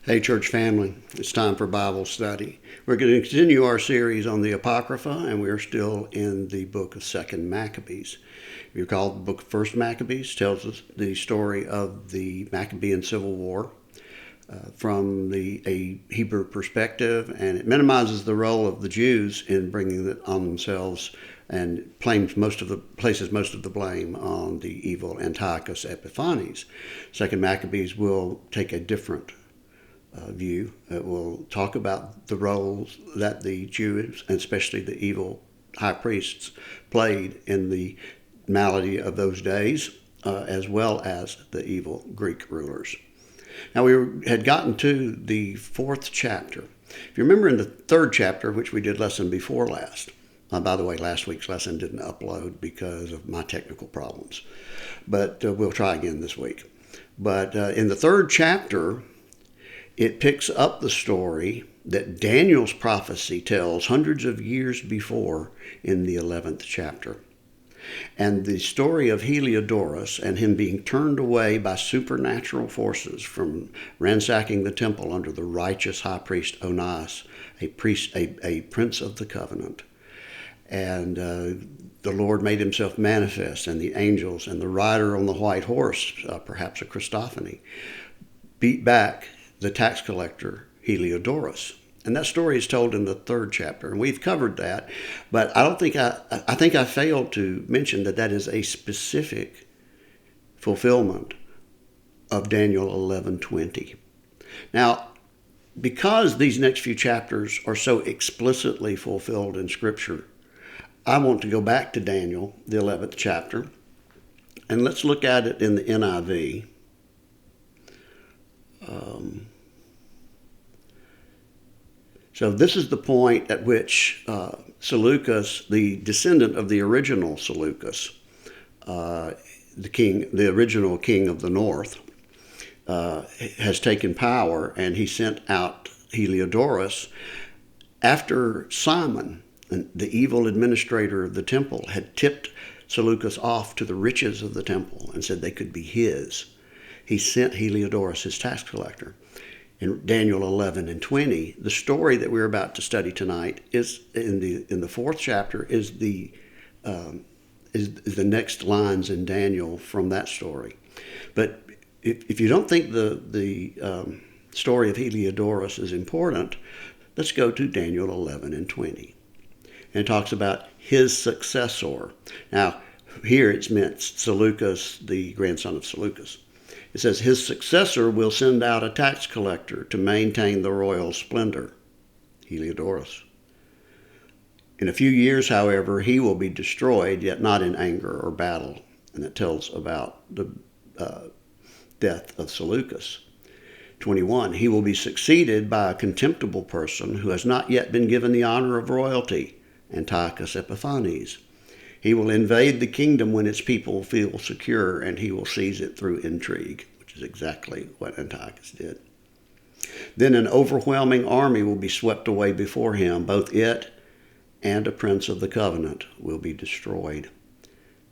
Hey, church family, it's time for Bible study. We're going to continue our series on the Apocrypha, and we're still in the book of 2nd Maccabees. If you recall, the book of 1st Maccabees tells us the story of the Maccabean Civil War from a Hebrew perspective, and it minimizes the role of the Jews in bringing it on themselves and places most of the blame on the evil Antiochus Epiphanes. 2nd Maccabees will take a different view. It will talk about the roles that the Jews, and especially the evil high priests, played in the malady of those days, as well as the evil Greek rulers. Now, we had gotten to the 4th chapter. If you remember in the 3rd chapter, which we did lesson before last, by the way, last week's lesson didn't upload because of my technical problems, but we'll try again this week. But in the 3rd chapter, it picks up the story that Daniel's prophecy tells hundreds of years before in the 11th chapter. And the story of Heliodorus and him being turned away by supernatural forces from ransacking the temple under the righteous high priest Onias, a prince of the covenant. And the Lord made himself manifest, and the angels and the rider on the white horse, perhaps a Christophany, beat back the tax collector Heliodorus. And that story is told in the 3rd chapter, and we've covered that. But I think I failed to mention that is a specific fulfillment of Daniel 11:20. Now, because these next few chapters are so explicitly fulfilled in Scripture, I want to go back to Daniel, the 11th chapter, and let's look at it in the NIV. So this is the point at which Seleucus, the descendant of the original Seleucus, the original king of the north, has taken power, and he sent out Heliodorus after Simon, the evil administrator of the temple, had tipped Seleucus off to the riches of the temple and said they could be his. He sent Heliodorus, his tax collector. In Daniel 11:20, the story that we're about to study tonight is in the 4th chapter is the next lines in Daniel from that story. But if you don't think the story of Heliodorus is important, let's go to Daniel 11:20, and it talks about his successor. Now, here it's meant Seleucus, the grandson of Seleucus. It says, his successor will send out a tax collector to maintain the royal splendor, Heliodorus. In a few years, however, he will be destroyed, yet not in anger or battle. And it tells about the death of Seleucus. 21, he will be succeeded by a contemptible person who has not yet been given the honor of royalty, Antiochus Epiphanes. He will invade the kingdom when its people feel secure, and he will seize it through intrigue, which is exactly what Antiochus did. Then an overwhelming army will be swept away before him. Both it and a prince of the covenant will be destroyed.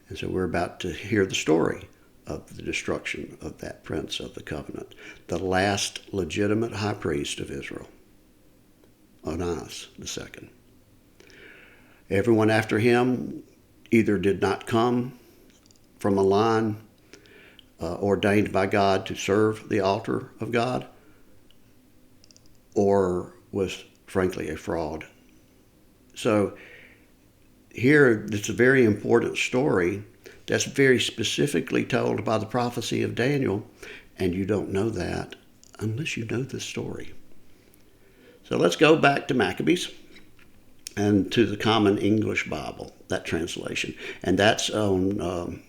And so we're about to hear the story of the destruction of that prince of the covenant, the last legitimate high priest of Israel, Onias II. Everyone after him either did not come from a line ordained by God to serve the altar of God, or was frankly a fraud. So here, it's a very important story that's very specifically told by the prophecy of Daniel, and you don't know that unless you know this story. So let's go back to Maccabees and to the Common English Bible, that translation. And that's on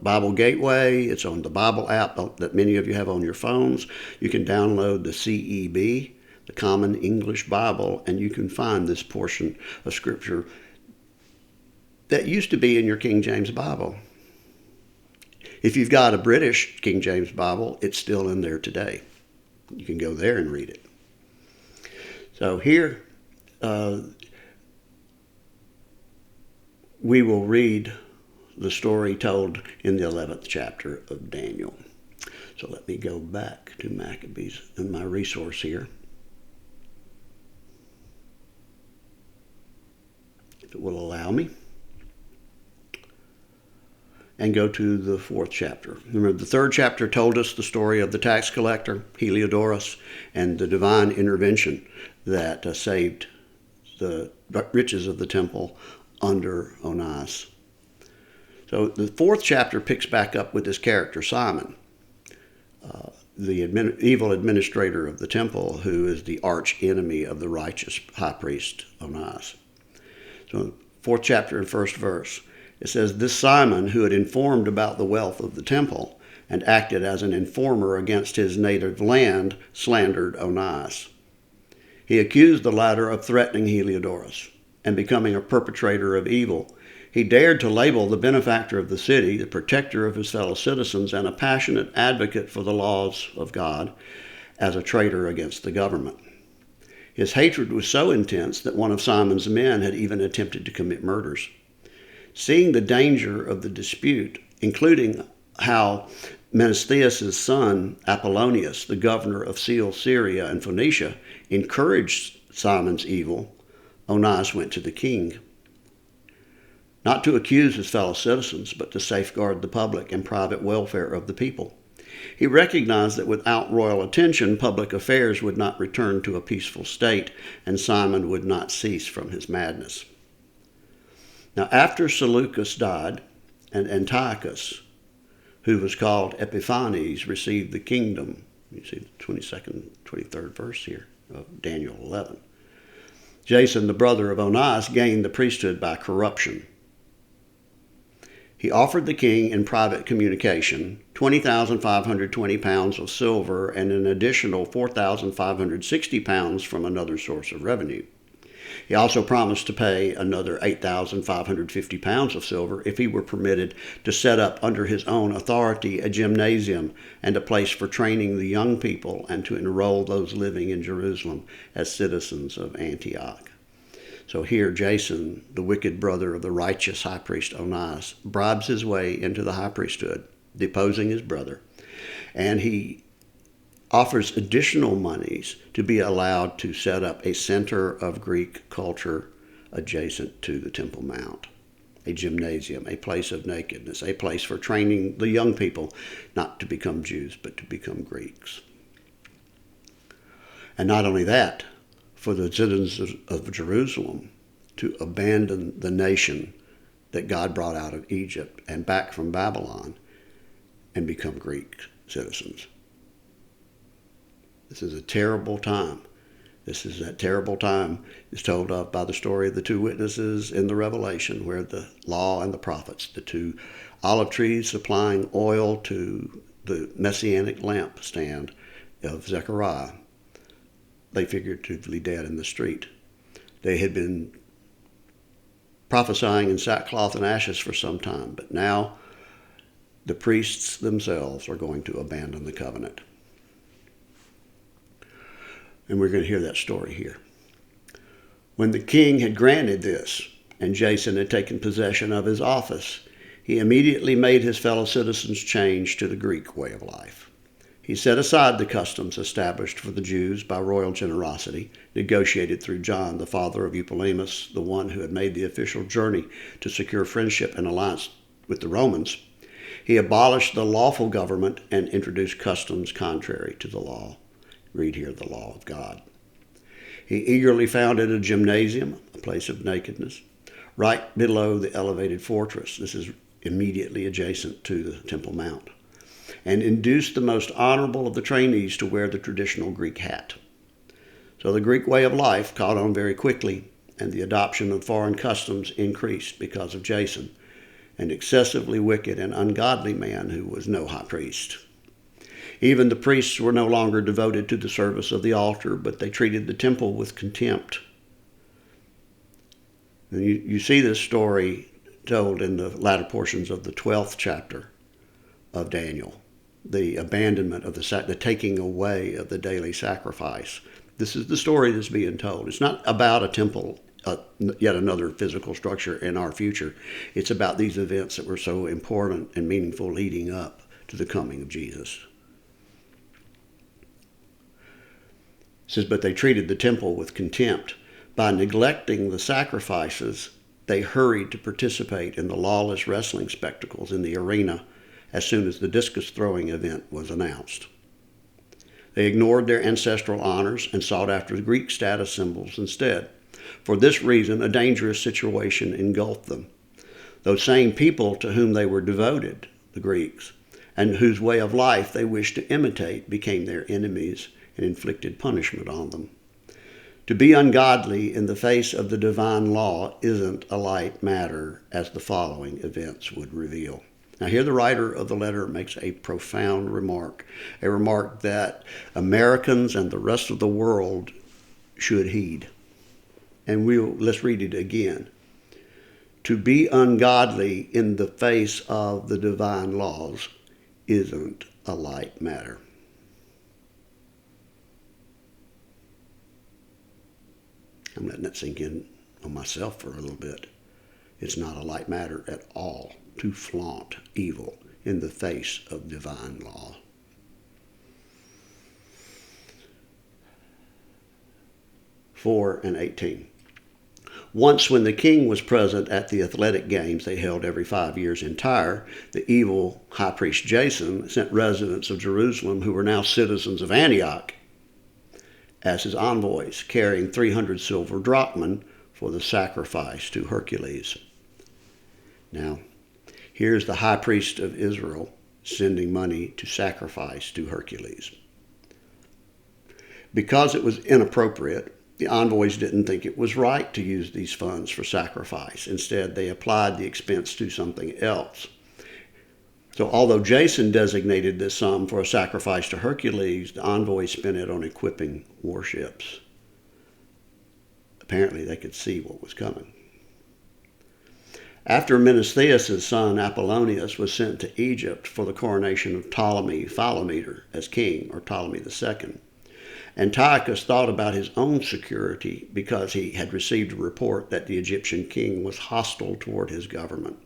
Bible Gateway. It's on the Bible app that many of you have on your phones. You can download the CEB, the Common English Bible, and you can find this portion of Scripture that used to be in your King James Bible. If you've got a British King James Bible, it's still in there today. You can go there and read it. So here, we will read the story told in the 11th chapter of Daniel. So let me go back to Maccabees and my resource here. If it will allow me. And go to the 4th chapter. Remember, the 3rd chapter told us the story of the tax collector, Heliodorus, and the divine intervention that saved the riches of the temple under Onias. So the 4th chapter picks back up with this character, Simon, the evil administrator of the temple, who is the arch enemy of the righteous high priest, Onias. So 4th chapter and 1st verse. It says, this Simon, who had informed about the wealth of the temple and acted as an informer against his native land, slandered Onias. He accused the latter of threatening Heliodorus and becoming a perpetrator of evil. He dared to label the benefactor of the city, the protector of his fellow citizens, and a passionate advocate for the laws of God as a traitor against the government. His hatred was so intense that one of Simon's men had even attempted to commit murders. Seeing the danger of the dispute, including how Menestheus' son, Apollonius, the governor of Syria and Phoenicia, encouraged Simon's evil, Onias went to the king. Not to accuse his fellow citizens, but to safeguard the public and private welfare of the people. He recognized that without royal attention, public affairs would not return to a peaceful state, and Simon would not cease from his madness. Now, after Seleucus died, and Antiochus, who was called Epiphanes, received the kingdom, you see the 22nd, 23rd verse here of Daniel 11. Jason, the brother of Onias, gained the priesthood by corruption. He offered the king in private communication 20,520 pounds of silver and an additional 4,560 pounds from another source of revenue. He also promised to pay another 8,550 pounds of silver if he were permitted to set up under his own authority a gymnasium and a place for training the young people and to enroll those living in Jerusalem as citizens of Antioch. So here Jason, the wicked brother of the righteous high priest Onias, bribes his way into the high priesthood, deposing his brother, and he offers additional monies to be allowed to set up a center of Greek culture adjacent to the Temple Mount, a gymnasium, a place of nakedness, a place for training the young people not to become Jews, but to become Greeks. And not only that, for the citizens of Jerusalem to abandon the nation that God brought out of Egypt and back from Babylon and become Greek citizens. This is a terrible time. This is that terrible time is told of by the story of the two witnesses in the Revelation, where the law and the prophets, the two olive trees supplying oil to the messianic lampstand of Zechariah, lay figuratively dead in the street. They had been prophesying in sackcloth and ashes for some time, but now the priests themselves are going to abandon the covenant. And we're going to hear that story here. When the king had granted this, and Jason had taken possession of his office, he immediately made his fellow citizens change to the Greek way of life. He set aside the customs established for the Jews by royal generosity, negotiated through John, the father of Eupolemus, the one who had made the official journey to secure friendship and alliance with the Romans. He abolished the lawful government and introduced customs contrary to the law. Read here the law of God. He eagerly founded a gymnasium, a place of nakedness, right below the elevated fortress. This is immediately adjacent to the Temple Mount, and induced the most honorable of the trainees to wear the traditional Greek hat. So the Greek way of life caught on very quickly, and the adoption of foreign customs increased because of Jason, an excessively wicked and ungodly man who was no high priest. Even the priests were no longer devoted to the service of the altar, but they treated the temple with contempt. And you see this story told in the latter portions of the 12th chapter of Daniel, the abandonment of the taking away of the daily sacrifice. This is the story that's being told. It's not about a temple, yet another physical structure in our future. It's about these events that were so important and meaningful leading up to the coming of Jesus. says, but they treated the temple with contempt. By neglecting the sacrifices, they hurried to participate in the lawless wrestling spectacles in the arena as soon as the discus throwing event was announced. They ignored their ancestral honors and sought after the Greek status symbols instead. For this reason, a dangerous situation engulfed them. Those same people to whom they were devoted, the Greeks, and whose way of life they wished to imitate, became their enemies and inflicted punishment on them. To be ungodly in the face of the divine law isn't a light matter, as the following events would reveal. Now here the writer of the letter makes a profound remark, a remark that Americans and the rest of the world should heed. And let's read it again. To be ungodly in the face of the divine laws isn't a light matter. I'm letting that sink in on myself for a little bit. It's not a light matter at all to flaunt evil in the face of divine law. (4 and 18). Once when the king was present at the athletic games they held every 5 years in Tyre, the evil high priest Jason sent residents of Jerusalem who were now citizens of Antioch as his envoys, carrying 300 silver drachman for the sacrifice to Hercules. Now, here's the high priest of Israel sending money to sacrifice to Hercules. Because it was inappropriate, the envoys didn't think it was right to use these funds for sacrifice. Instead, they applied the expense to something else. So although Jason designated this sum for a sacrifice to Hercules, the envoys spent it on equipping warships. Apparently, they could see what was coming. After Menestheus' son Apollonius was sent to Egypt for the coronation of Ptolemy Philometor as king, or Ptolemy II, Antiochus thought about his own security because he had received a report that the Egyptian king was hostile toward his government.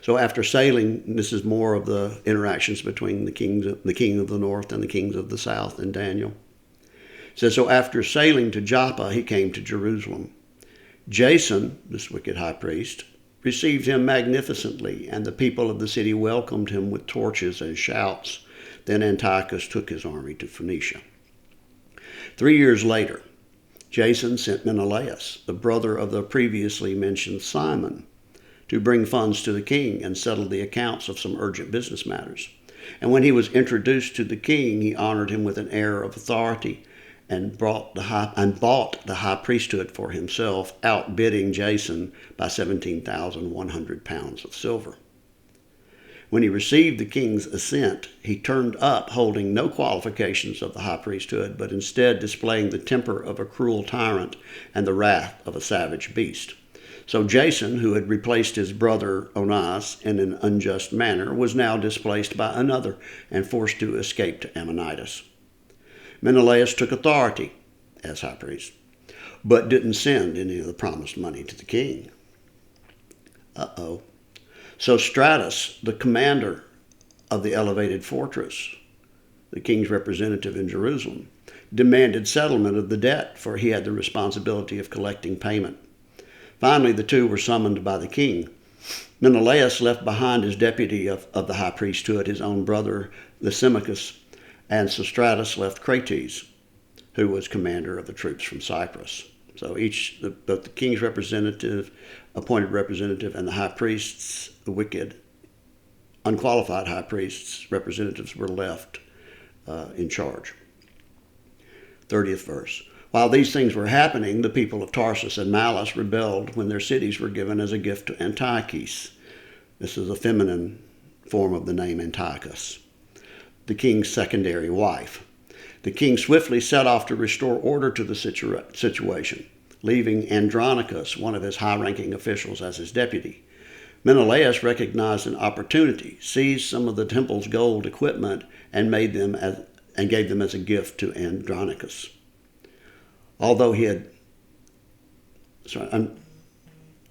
So after sailing, this is more of the interactions between the king of the north and the kings of the south in Daniel. It says, so after sailing to Joppa, he came to Jerusalem. Jason, this wicked high priest, received him magnificently, and the people of the city welcomed him with torches and shouts. Then Antiochus took his army to Phoenicia. 3 years later, Jason sent Menelaus, the brother of the previously mentioned Simon, to bring funds to the king and settle the accounts of some urgent business matters. And when he was introduced to the king, he honored him with an air of authority and bought the high priesthood for himself, outbidding Jason by 17,100 pounds of silver. When he received the king's assent, he turned up holding no qualifications of the high priesthood, but instead displaying the temper of a cruel tyrant and the wrath of a savage beast. So Jason, who had replaced his brother Onias in an unjust manner, was now displaced by another and forced to escape to Ammonitis. Menelaus took authority as high priest, but didn't send any of the promised money to the king. So Stratus, the commander of the elevated fortress, the king's representative in Jerusalem, demanded settlement of the debt, for he had the responsibility of collecting payment. Finally, the two were summoned by the king. Menelaus left behind as deputy of the high priesthood his own brother Lysimachus, and Sostratus left Crates, who was commander of the troops from Cyprus. So both the king's representative, appointed representative, and the high priests, the wicked, unqualified high priests, representatives, were left in charge. 30th verse. While these things were happening, the people of Tarsus and Malus rebelled when their cities were given as a gift to Antiochus. This is a feminine form of the name Antiochus, the king's secondary wife. The king swiftly set off to restore order to the situation, leaving Andronicus, one of his high-ranking officials, as his deputy. Menelaus recognized an opportunity, seized some of the temple's gold equipment, and gave them as a gift to Andronicus.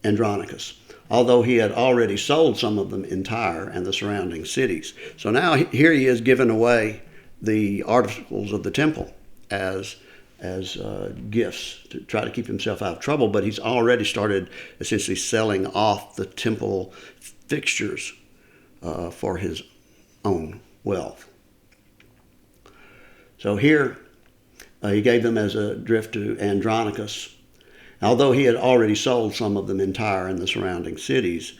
Andronicus, although he had already sold some of them in Tyre and the surrounding cities. So now here he is giving away the articles of the temple as gifts to try to keep himself out of trouble, but he's already started essentially selling off the temple fixtures for his own wealth. So here he gave them as a gift to Andronicus. Although he had already sold some of them in Tyre and the surrounding cities,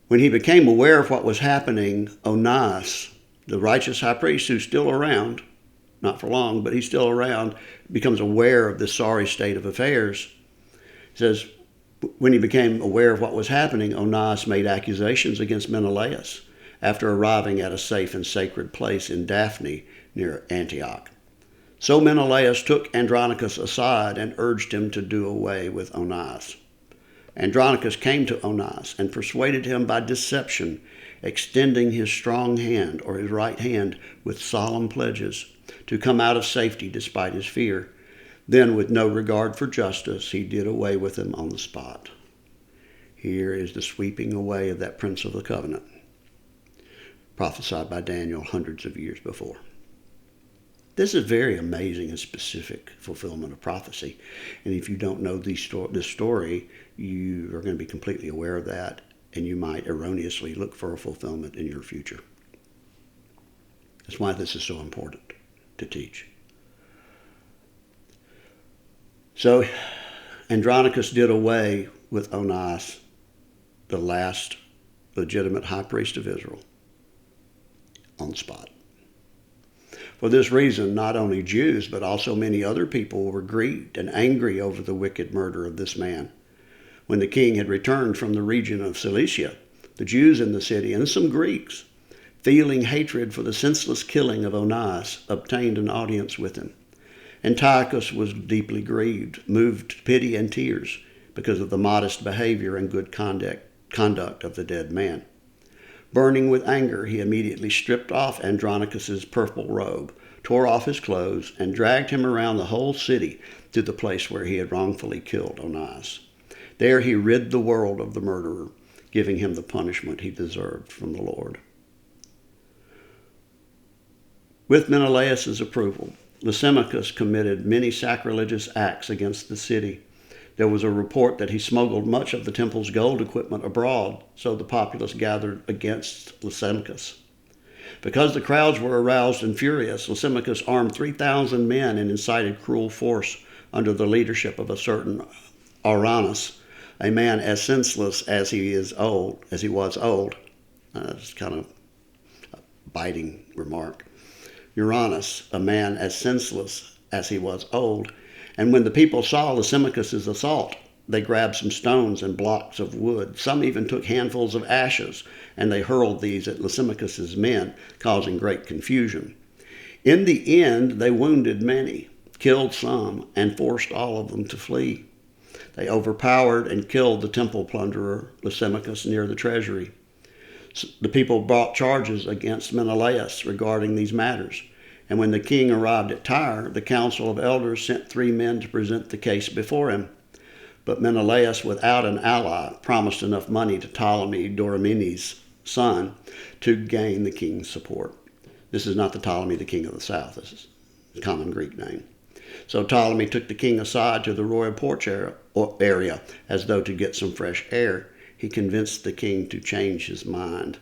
when he became aware of what was happening, Onias, the righteous high priest who's still around, not for long, but he's still around, becomes aware of this sorry state of affairs. It says, when he became aware of what was happening, Onias made accusations against Menelaus after arriving at a safe and sacred place in Daphne near Antioch. So Menelaus took Andronicus aside and urged him to do away with Onias. Andronicus came to Onias and persuaded him by deception, extending his strong hand or his right hand with solemn pledges to come out of safety despite his fear. Then, with no regard for justice, he did away with him on the spot. Here is the sweeping away of that prince of the covenant, prophesied by Daniel hundreds of years before. This is very amazing and specific fulfillment of prophecy. And if you don't know this story, you are going to be completely aware of that, and you might erroneously look for a fulfillment in your future. That's why this is so important to teach. So Andronicus did away with Onias, the last legitimate high priest of Israel, on the spot. For this reason, not only Jews, but also many other people were grieved and angry over the wicked murder of this man. When the king had returned from the region of Cilicia, the Jews in the city and some Greeks, feeling hatred for the senseless killing of Onias, obtained an audience with him. Antiochus was deeply grieved, moved to pity and tears because of the modest behavior and good conduct of the dead man. Burning with anger, he immediately stripped off Andronicus's purple robe, tore off his clothes, and dragged him around the whole city to the place where he had wrongfully killed Onias. There he rid the world of the murderer, giving him the punishment he deserved from the Lord. With Menelaus' approval, Lysimachus committed many sacrilegious acts against the city. There was a report that he smuggled much of the temple's gold equipment abroad, so the populace gathered against Lysimachus. Because the crowds were aroused and furious, Lysimachus armed 3,000 men and incited cruel force under the leadership of a certain Uranus, a man as senseless as he was old. That's kind of a biting remark. Uranus, a man as senseless as he was old. And when the people saw Lysimachus' assault, they grabbed some stones and blocks of wood. Some even took handfuls of ashes, and they hurled these at Lysimachus' men, causing great confusion. In the end, they wounded many, killed some, and forced all of them to flee. They overpowered and killed the temple plunderer, Lysimachus, near the treasury. The people brought charges against Menelaus regarding these matters. And when the king arrived at Tyre, the council of elders sent 3 men to present the case before him. But Menelaus, without an ally, promised enough money to Ptolemy, Doramenes' son, to gain the king's support. This is not the Ptolemy, the king of the south. This is a common Greek name. So Ptolemy took the king aside to the royal porch area as though to get some fresh air. He convinced the king to change his mind.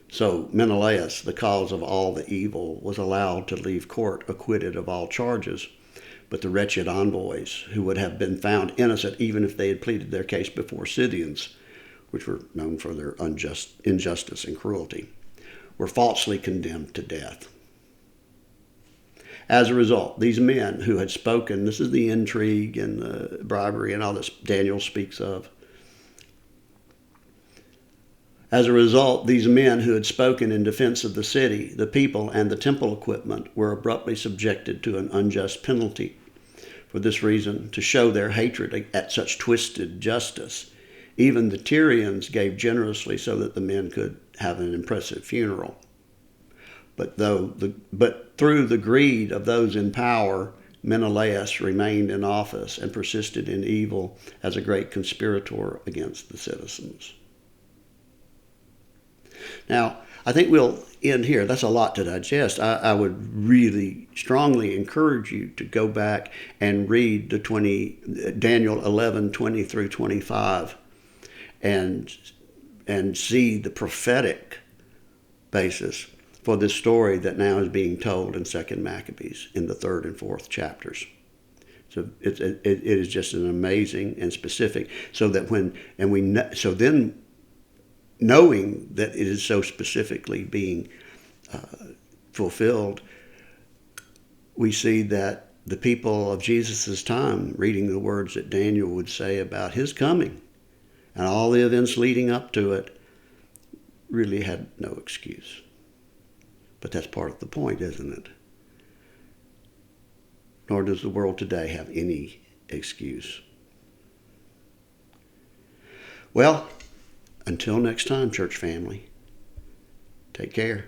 So Menelaus, the cause of all the evil, was allowed to leave court acquitted of all charges. But the wretched envoys, who would have been found innocent even if they had pleaded their case before Scythians, which were known for their injustice and cruelty, were falsely condemned to death. As a result, these men who had spoken, this is the intrigue and the bribery and all this Daniel speaks of. As a result, these men who had spoken in defense of the city, the people, and the temple equipment were abruptly subjected to an unjust penalty. For this reason, to show their hatred at such twisted justice, even the Tyrians gave generously so that the men could have an impressive funeral. But through the greed of those in power, Menelaus remained in office and persisted in evil as a great conspirator against the citizens. Now, I think we'll end here. That's a lot to digest. I would really strongly encourage you to go back and read Daniel 11:20 through 25, and see the prophetic basis for this story that now is being told in Second Maccabees in the third and fourth chapters. So it is just an amazing and specific. So that then knowing that it is so specifically being fulfilled, we see that the people of Jesus' time, reading the words that Daniel would say about his coming and all the events leading up to it, really had no excuse. But that's part of the point, isn't it? Nor does the world today have any excuse. Well, until next time, church family, take care.